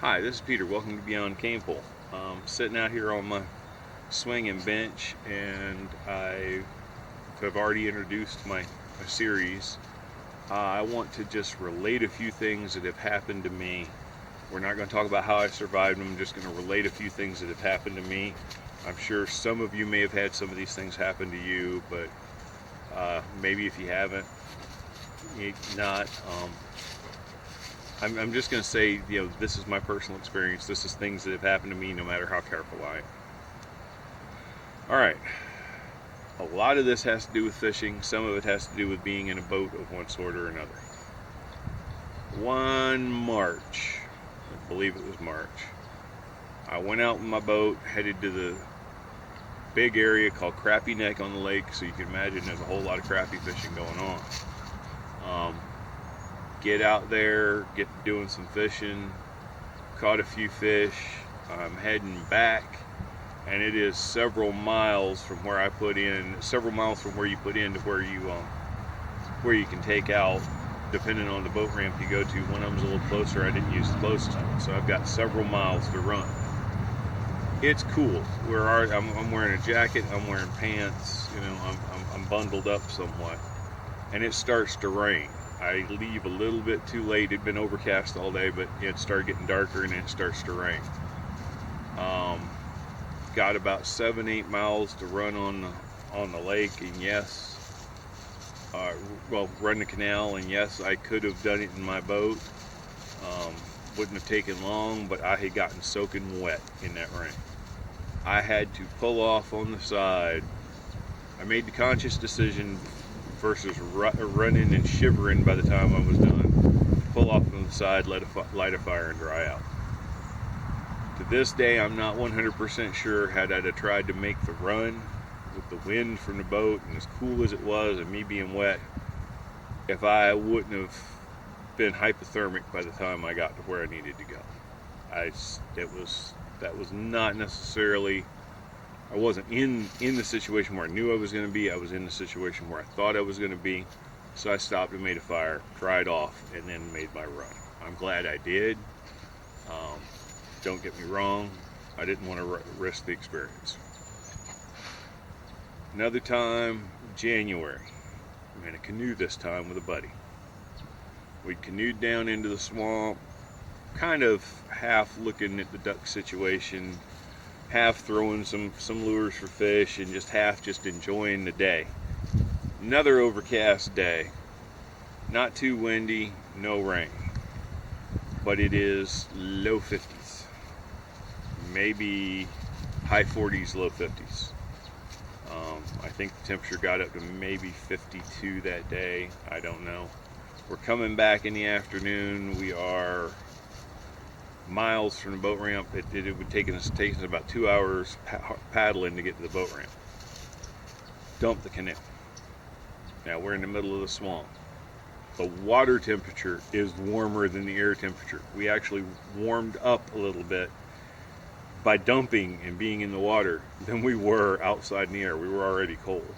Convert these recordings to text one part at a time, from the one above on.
Hi, this is Peter. Welcome to Beyond Cane Pole. Sitting out here on my swing and bench, and I have already introduced my series. I want to just relate a few things that have happened to me. We're not going to talk about how I survived them. I'm just going to relate a few things that have happened to me. I'm sure some of you may have had some of these things happen to you, but maybe if you haven't, not. I'm just going to say, this is my personal experience. This is things that have happened to me no matter how careful I am. All right. A lot of this has to do with fishing. Some of it has to do with being in a boat of one sort or another. One March, I believe it was March, I went out in my boat, headed to the big area called Crappie Neck on the lake, so you can imagine there's a whole lot of crappie fishing going on. Get out there, get doing some fishing, caught a few fish. I'm heading back, and it is several miles from where I put in, several miles from where you put in to where you can take out, depending on the boat ramp you go to. One of them's a little closer. I didn't use the closest one, so I've got several miles to run. It's cool. I'm wearing a jacket. I'm wearing pants. I'm bundled up somewhat, and it starts to rain. I leave a little bit too late. It'd been overcast all day, but it started getting darker and it starts to rain. Got about 7-8 miles to run on the lake, and yes, run the canal, and yes, I could have done it in my boat. Wouldn't have taken long, but I had gotten soaking wet in that rain. I had to pull off on the side. I made the conscious decision versus running and shivering by the time I was done. Pull off on the side, light a fire, and dry out. To this day, I'm not 100% sure had I tried to make the run with the wind from the boat and as cool as it was and me being wet, if I wouldn't have been hypothermic by the time I got to where I needed to go. That was not necessarily. I wasn't in the situation where I knew I was going to be. I was in the situation where I thought I was going to be. So I stopped and made a fire, dried off, and then made my run. I'm glad I did. Don't get me wrong. I didn't want to risk the experience. Another time, January. I'm in a canoe this time with a buddy. We canoed down into the swamp, kind of half looking at the duck situation, half throwing some lures for fish, and half just enjoying the day. Another overcast day. Not too windy, no rain. But it is low 50s. Maybe high 40s, low 50s. I think the temperature got up to maybe 52 that day. I don't know. We're coming back in the afternoon. We are miles from the boat ramp. It would take us about 2 hours paddling to get to the boat ramp. Dump the canoe. Now we're in the middle of the swamp. The water temperature is warmer than the air temperature. We actually warmed up a little bit by dumping and being in the water than we were outside in the air. We were already cold.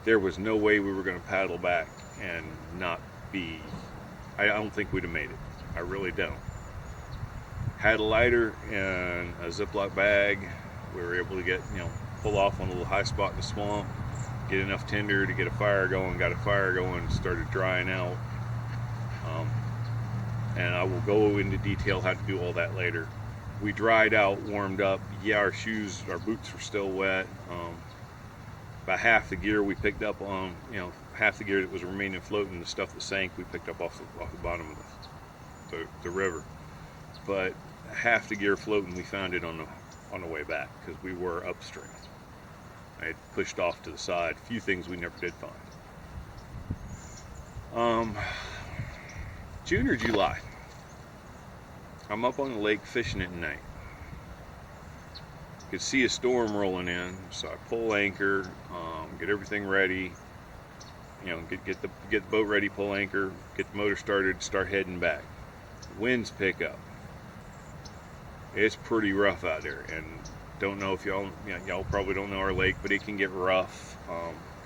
There was no way we were going to paddle back and not be. I don't think we'd have made it. I really don't. Had a lighter and a Ziploc bag. We were able to pull off on a little high spot in the swamp, get enough tinder to get a fire going, got a fire going, started drying out. And I will go into detail how to do all that later. We dried out, warmed up. Yeah, our boots were still wet. About half the gear we picked up on, half the gear that was remaining floating, the stuff that sank, we picked up off the bottom of the river. But half the gear floating, we found it on the way back because we were upstream. I had pushed off to the side. A few things we never did find. June or July. I'm up on the lake fishing at night. Could see a storm rolling in, so I pull anchor, get everything ready. Get the boat ready, pull anchor, get the motor started, start heading back. Winds pick up. It's pretty rough out there, and don't know if y'all probably don't know our lake, but it can get rough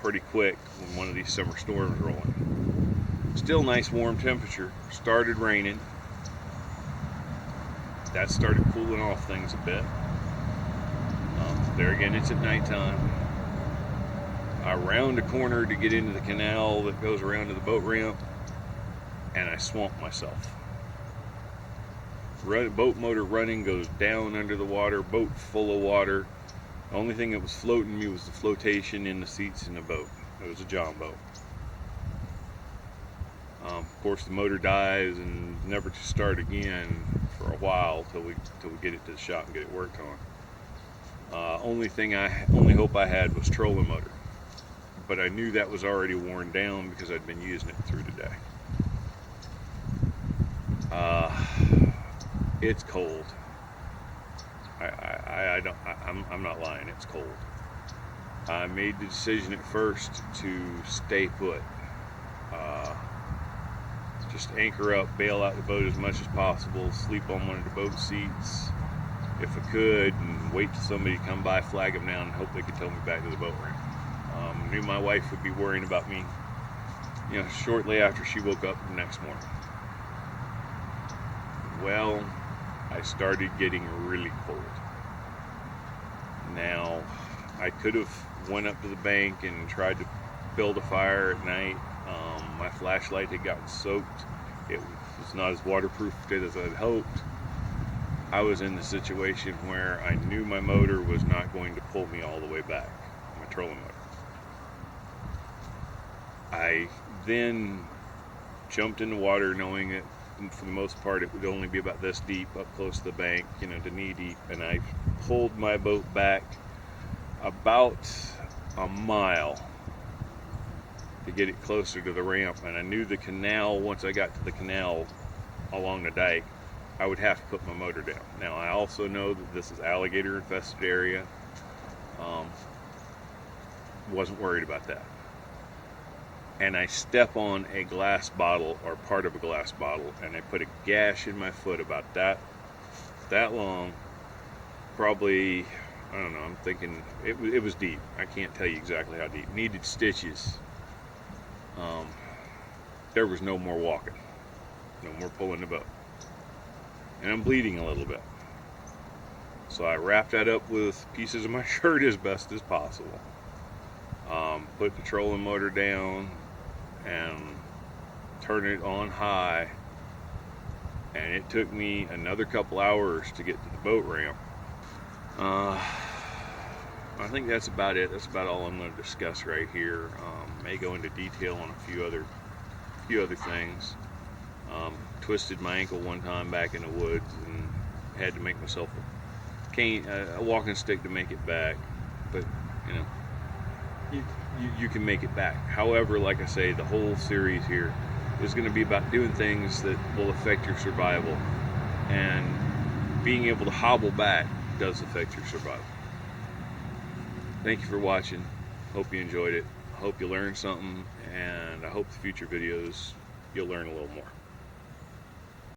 pretty quick when one of these summer storms rolling. Still nice warm temperature. Started raining. that started cooling off things a bit. There again, it's at nighttime. I round a corner to get into the canal that goes around to the boat ramp, and I swamp myself. Boat motor running, goes down under the water, boat full of water. The only thing that was floating me was the flotation in the seats in the boat. It was a John boat. Of course, the motor dies and never to start again for a while till we get it to the shop and get it worked on. Only hope I had was trolling motor, but I knew that was already worn down because I'd been using it through the day. It's cold. I'm not lying. It's cold. I made the decision at first to stay put. Just anchor up, bail out the boat as much as possible, sleep on one of the boat seats if I could, and wait till somebody come by, flag them down, and hope they could tow me back to the boat ramp. I knew my wife would be worrying about me, shortly after she woke up the next morning. Well, I started getting really cold. Now, I could have went up to the bank and tried to build a fire at night. My flashlight had gotten soaked. It was not as waterproof as I'd hoped. I was in the situation where I knew my motor was not going to pull me all the way back, my trolling motor. I then jumped in the water knowing that for the most part it would only be about this deep up close to the bank, to knee deep, and I pulled my boat back about a mile to get it closer to the ramp, and I knew the canal, once I got to the canal along the dike, I would have to put my motor down. Now, I also know that this is alligator infested area. Wasn't worried about that. And I step on a glass bottle, or part of a glass bottle, and I put a gash in my foot about that long, probably, I don't know, I'm thinking it was deep. I can't tell you exactly how deep. Needed stitches. There was no more walking, no more pulling the boat, and I'm bleeding a little bit. So I wrapped that up with pieces of my shirt as best as possible. Put the trolling motor down and turned it on high, and it took me another couple hours to get to the boat ramp. I think that's about it. That's about all I'm going to discuss right here. May go into detail on a few other things. Twisted my ankle one time back in the woods and had to make myself a walking stick to make it back. But you can make it back. However, like I say, the whole series here is going to be about doing things that will affect your survival, and being able to hobble back does affect your survival. Thank you for watching. Hope you enjoyed it. I hope you learned something, and I hope the future videos you'll learn a little more.